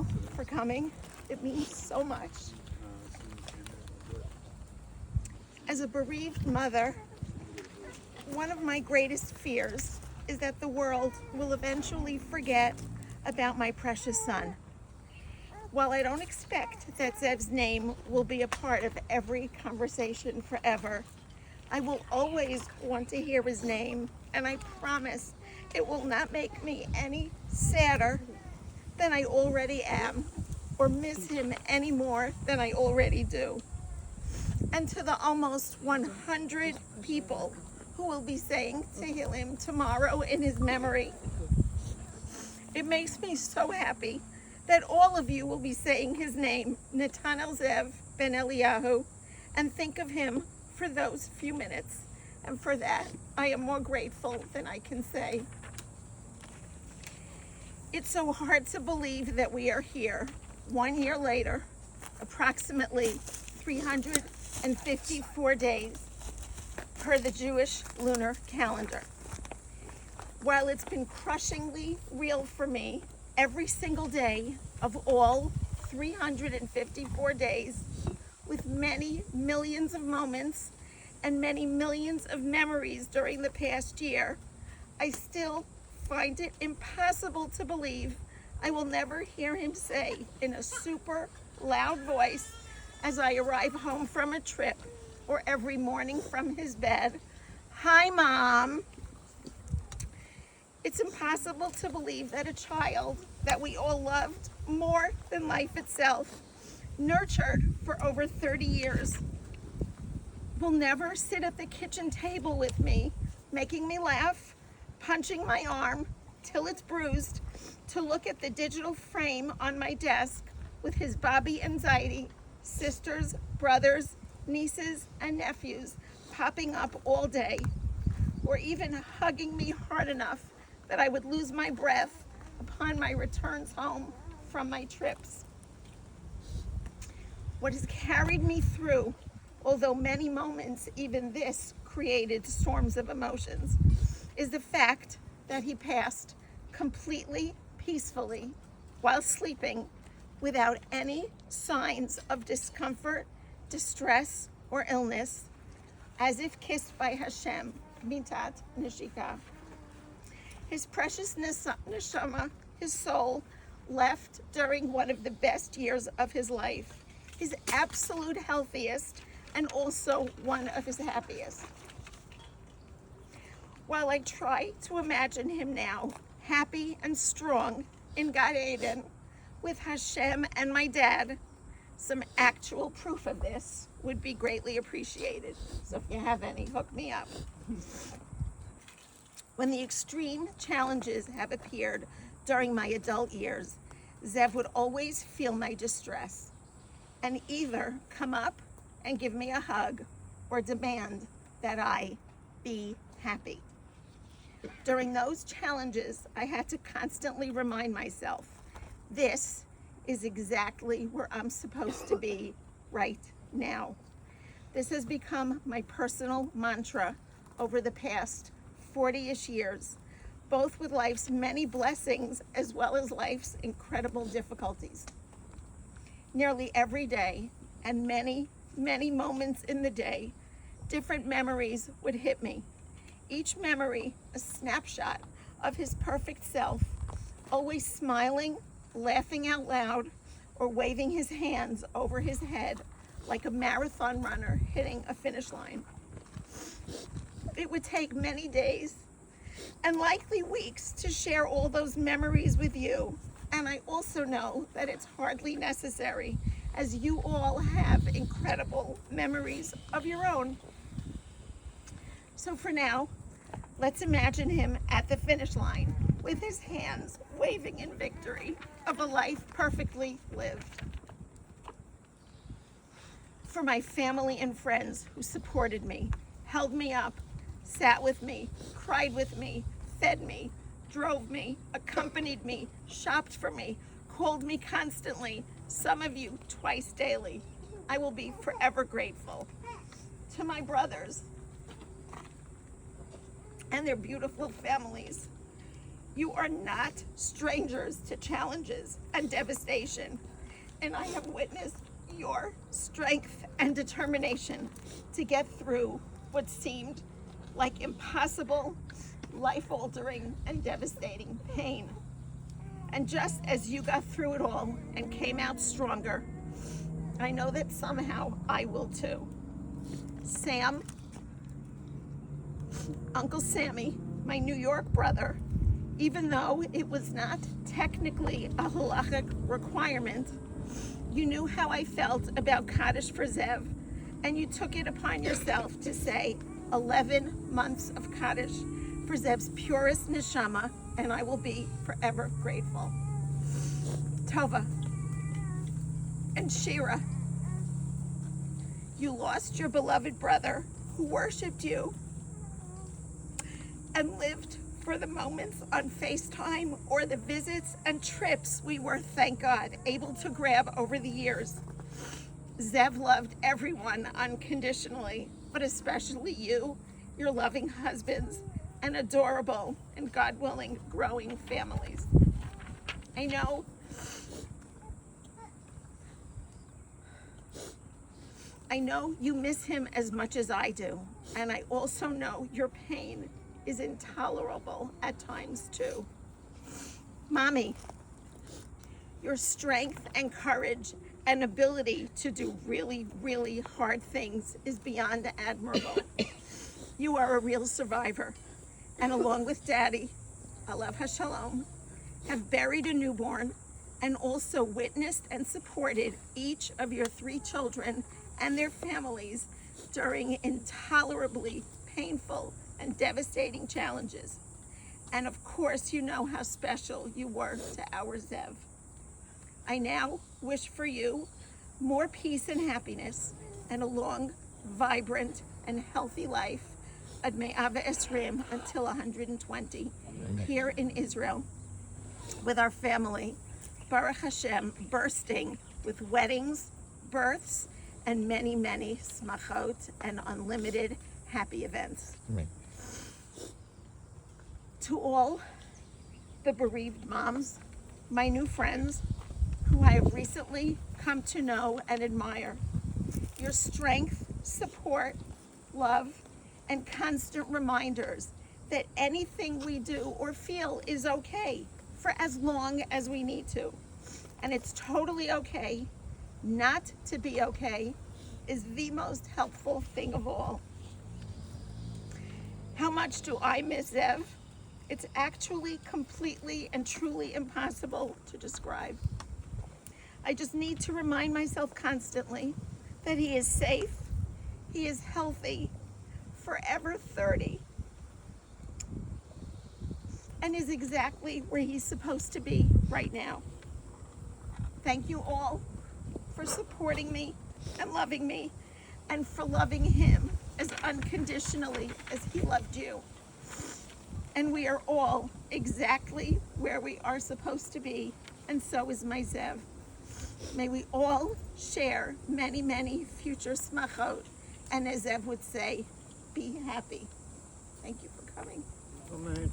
all for coming. It means so much. As a bereaved mother, one of my greatest fears is that the world will eventually forget about my precious son. While I don't expect that Zev's name will be a part of every conversation forever, I will always want to hear his name, and I promise it will not make me any sadder than I already am, or miss him any more than I already do. And to the almost 100 people who will be saying Tehillim tomorrow in his memory, it makes me so happy that all of you will be saying his name, Netanel Zev ben Eliyahu, and think of him for those few minutes. And for that, I am more grateful than I can say. It's so hard to believe that we are here 1 year later, approximately 354 days per the Jewish lunar calendar. While it's been crushingly real for me, every single day of all 354 days, with many millions of moments and many millions of memories during the past year, I still find it impossible to believe I will never hear him say in a super loud voice as I arrive home from a trip or every morning from his bed, "Hi, Mom." It's impossible to believe that a child that we all loved more than life itself, nurtured for over 30 years, will never sit at the kitchen table with me, making me laugh, punching my arm till it's bruised, to look at the digital frame on my desk with his Bobby and Zaidi, sisters, brothers, nieces, and nephews popping up all day, or even hugging me hard enough that I would lose my breath upon my returns home from my trips. What has carried me through, although many moments even this created storms of emotions, is the fact that he passed completely peacefully while sleeping, without any signs of discomfort, distress, or illness, as if kissed by Hashem, mitat neshika. His precious neshama, his soul, left during one of the best years of his life, his absolute healthiest, and also one of his happiest. While I try to imagine him now, happy and strong in Gan Eden, with Hashem and my dad, some actual proof of this would be greatly appreciated. So if you have any, hook me up. When the extreme challenges have appeared during my adult years, Zev would always feel my distress and either come up and give me a hug or demand that I be happy. During those challenges, I had to constantly remind myself, this is exactly where I'm supposed to be right now. This has become my personal mantra over the past 40-ish years, both with life's many blessings as well as life's incredible difficulties. Nearly every day, and many, many moments in the day, different memories would hit me. Each memory a snapshot of his perfect self, always smiling, laughing out loud, or waving his hands over his head like a marathon runner hitting a finish line. It would take many days and likely weeks to share all those memories with you, and I also know that it's hardly necessary, as you all have incredible memories of your own. So for now, let's imagine him at the finish line with his hands waving in victory of a life perfectly lived. For my family and friends who supported me, held me up, sat with me, cried with me, fed me, drove me, accompanied me, shopped for me, called me constantly, some of you twice daily, I will be forever grateful. To my brothers and their beautiful families, You are not strangers to challenges and devastation, and I have witnessed your strength and determination to get through what seemed like impossible, life-altering, and devastating pain. And just as you got through it all and came out stronger, I know that somehow I will too. Sam, Uncle Sammy, my New York brother, even though it was not technically a halachic requirement, you knew how I felt about Kaddish for Zev, and you took it upon yourself to say 11 months of Kaddish for Zev's purest neshama, and I will be forever grateful. Tova and Shira, you lost your beloved brother who worshipped you and lived for the moments on FaceTime or the visits and trips we were, thank God, able to grab over the years. Zev loved everyone unconditionally, but especially you, your loving husbands, and adorable and, God willing, growing families. I know you miss him as much as I do, and I also know your pain is intolerable at times too. Mommy, your strength and courage and ability to do really, really hard things is beyond admirable. You are a real survivor, and along with Daddy, Alav HaShalom, have buried a newborn and also witnessed and supported each of your 3 children and their families during intolerably painful and devastating challenges. And of course, you know how special you were to our Zev. I now wish for you more peace and happiness and a long, vibrant, and healthy life at Me'ava Esrim until 120 here in Israel with our family, Baruch Hashem, bursting with weddings, births, and many, many smachot and unlimited happy events. Right. To all the bereaved moms, my new friends, who I have recently come to know and admire, your strength, support, love, and constant reminders that anything we do or feel is okay for as long as we need to. And it's totally okay not to be okay is the most helpful thing of all. How much do I miss Zev? It's actually completely and truly impossible to describe. I just need to remind myself constantly that he is safe, he is healthy, forever 30, and is exactly where he's supposed to be right now. Thank you all for supporting me and loving me, and for loving him as unconditionally as he loved you. And we are all exactly where we are supposed to be, and so is my Zev. May we all share many, many future smachot, and as Zev would say, be happy. Thank you for coming. Amen.